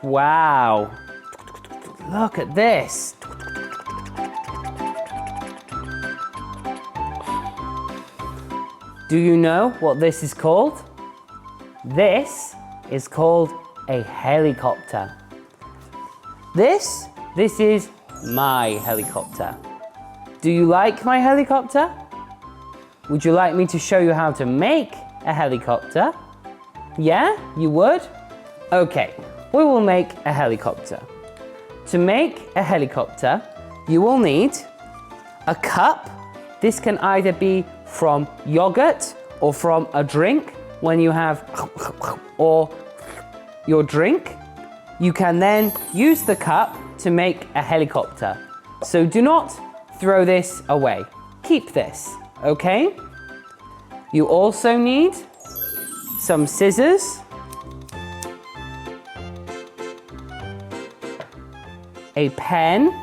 Wow. Look at this. Do you know what this is called? This is called a helicopter. This is my helicopter. Do you like my helicopter? Would you like me to show you how to make a helicopter? Yeah, you would? Okay, we will make a helicopter. To make a helicopter, you will need a cup. This can either be from yogurt or from a drink when you have or your drink. You can then use the cup to make a helicopter. So do not throw this away. Keep this, okay? You also need some scissors, a pen,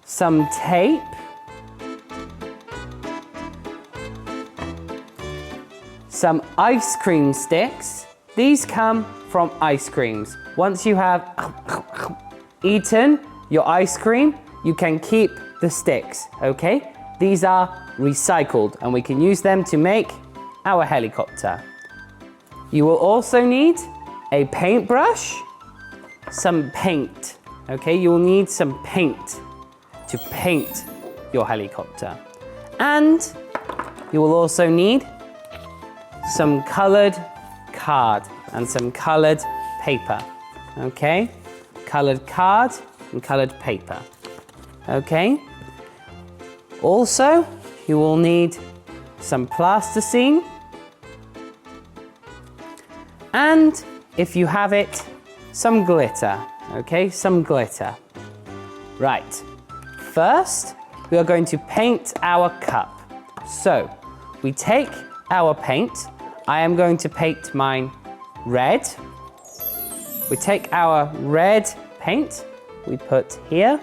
some tape, some ice cream sticks. These come from ice creams. Once you have eaten your ice cream, you can keep the sticks, okay? These are recycled and we can use them to make our helicopter. You will also need a paintbrush, some paint, okay? You will need some paint to paint your helicopter. And you will also need some colored card and some colored paper, okay? Colored card and colored paper, okay? Also, you will need some plasticine, and if you have it, some glitter, okay? Some glitter. Right, first, we are going to paint our cup. So, we take our paint. I am going to paint mine red. We take our red paint, we put here,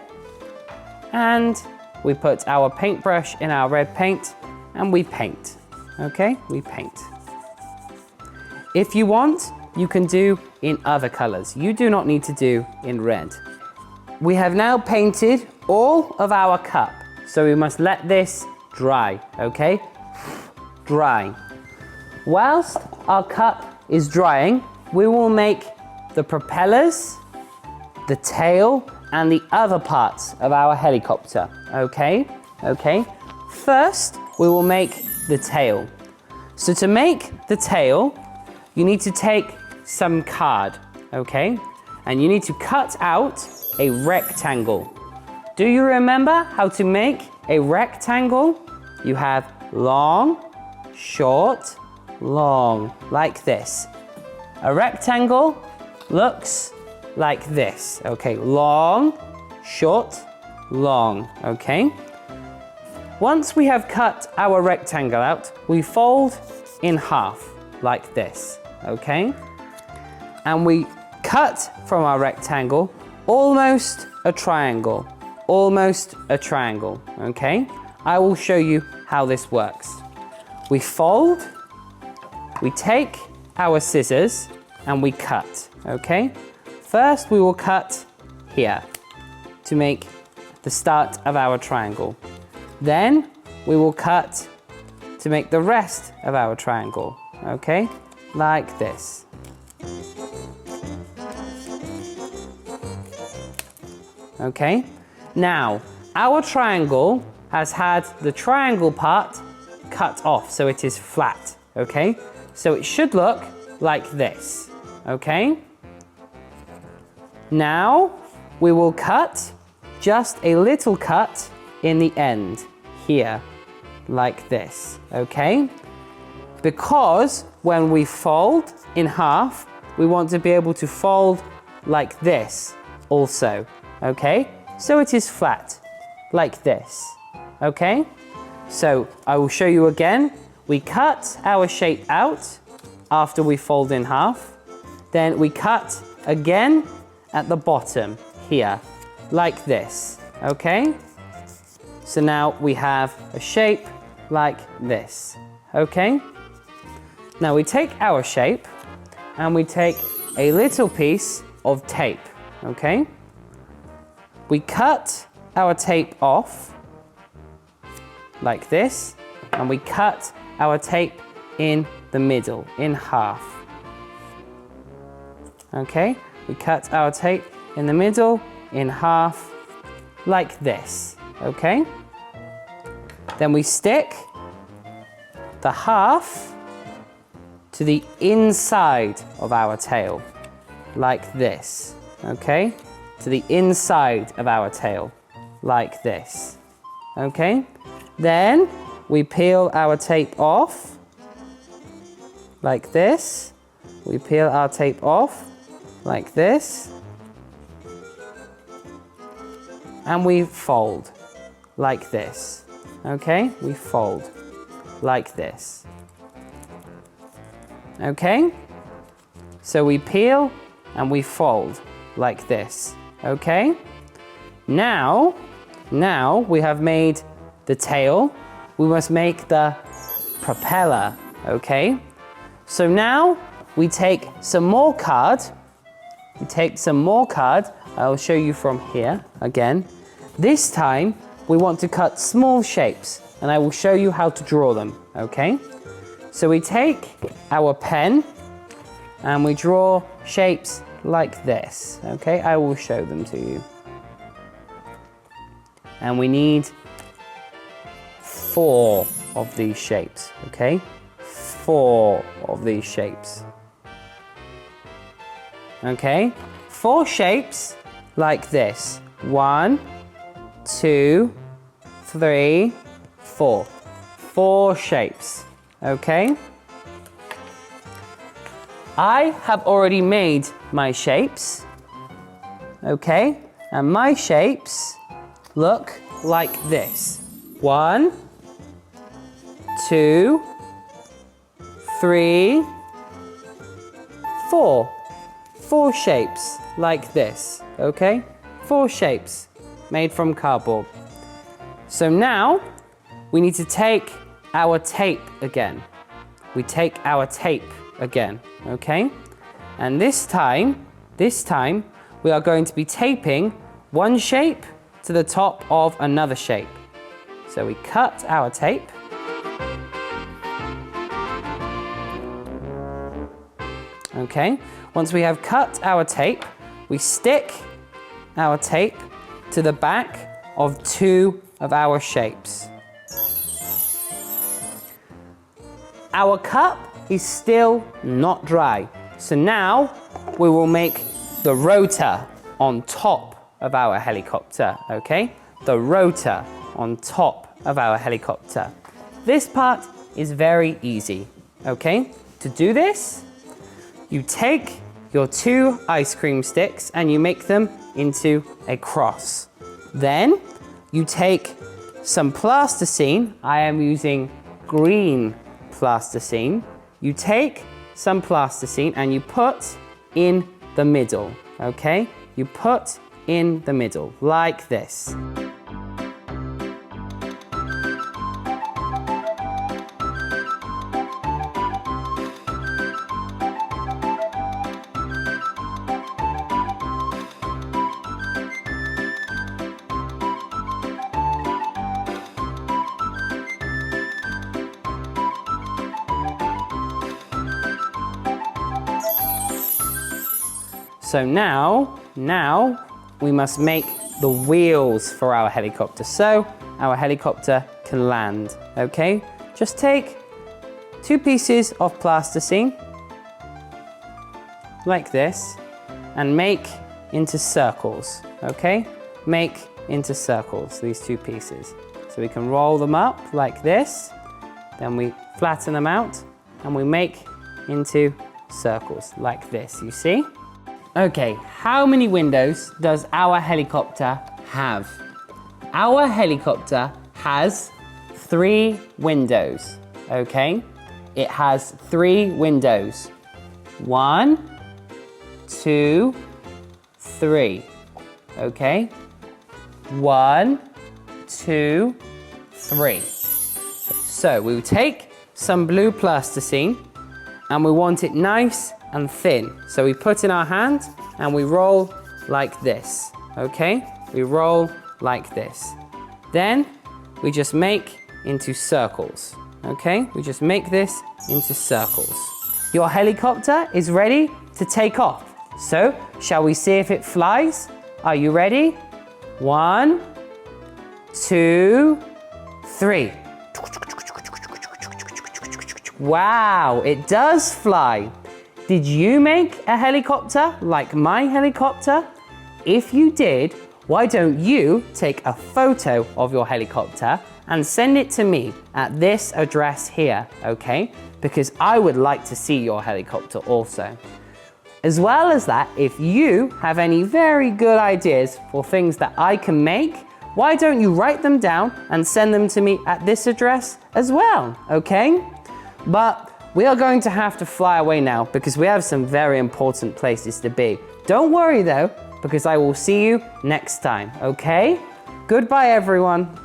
and we put our paintbrush in our red paint, and we paint, okay? We paint. If you want, you can do in other colors. You do not need to do in red. We have now painted all of our cup, so we must let this dry, okay? Dry. Whilst our cup is drying, we will make the propellers, the tail, and the other parts of our helicopter, okay? Okay. First, we will make the tail. So to make the tail, you need to take some card, okay? And you need to cut out a rectangle. Do you remember how to make a rectangle? You have long, short, long, like this. A rectangle looks like this, okay? Long, short, long, okay? Once we have cut our rectangle out, we fold in half, like this, okay? And we cut from our rectangle almost a triangle, okay? I will show you how this works. We fold, we take our scissors, and we cut, okay? First, we will cut here to make the start of our triangle. Then, we will cut to make the rest of our triangle, okay? Like this. Okay? Now, our triangle has had the triangle part cut off, so it is flat, okay? So it should look like this, okay? Now, we will cut just a little cut in the end, here, like this, okay? Because when we fold in half, we want to be able to fold like this also, okay? So it is flat, like this, okay? So I will show you again. We cut our shape out after we fold in half. Then we cut again at the bottom here, like this, okay? So now we have a shape like this, okay? Now we take our shape and we take a little piece of tape, okay? We cut our tape off like this, and we cut our tape in the middle, in half. Okay, we cut our tape in the middle, in half, like this, okay? Then we stick the half to the inside of our tail, like this, okay? To the inside of our tail, like this, okay? Then we peel our tape off, like this. We peel our tape off, like this. And we fold, like this, okay? We fold, like this. Okay? So we peel and we fold, like this, okay? Now we have made the tail, we must make the propeller, okay? So now we take some more card. I'll show you from here again. This time we want to cut small shapes and I will show you how to draw them, okay? So we take our pen and we draw shapes like this, okay? I will show them to you. And we need 4 of these shapes, okay? 4 of these shapes. Okay? 4 shapes like this. 1, 2, 3, 4. 4 shapes, okay? I have already made my shapes, okay? And my shapes look like this. 1, 2, 3, 4. 4 shapes like this, okay? 4 shapes made from cardboard. So now we need to take our tape again. We take our tape again, okay? And this time we are going to be taping one shape to the top of another shape. So we cut our tape. Okay, once we have cut our tape, we stick our tape to the back of 2 of our shapes. Our cup is still not dry, so now we will make the rotor on top of our helicopter, okay? The rotor on top of our helicopter. This part is very easy, okay? To do this, you take your 2 ice cream sticks and you make them into a cross. Then you take some plasticine. I am using green plasticine. You take some plasticine and you put in the middle, okay? You put in the middle, like this. So now we must make the wheels for our helicopter so our helicopter can land, okay? Just take 2 pieces of plasticine, like this, and make into circles, okay? Make into circles, these 2 pieces. So we can roll them up like this, then we flatten them out, and we make into circles like this, you see? Okay, how many windows does our helicopter have? Our helicopter has 3 windows, okay? It has 3 windows. 1, 2, 3, okay? 1, 2, 3. So we will take some blue plasticine and we want it nice and thin. So we put in our hand and we roll like this, okay? We roll like this. Then we just make into circles, okay? We just make this into circles. Your helicopter is ready to take off. So, shall we see if it flies? Are you ready? 1, 2, 3. Wow, it does fly. Did you make a helicopter like my helicopter? If you did, why don't you take a photo of your helicopter and send it to me at this address here, okay? Because I would like to see your helicopter also. As well as that, if you have any very good ideas for things that I can make, why don't you write them down and send them to me at this address as well, okay? But we are going to have to fly away now because we have some very important places to be. Don't worry though, because I will see you next time, okay? Goodbye everyone.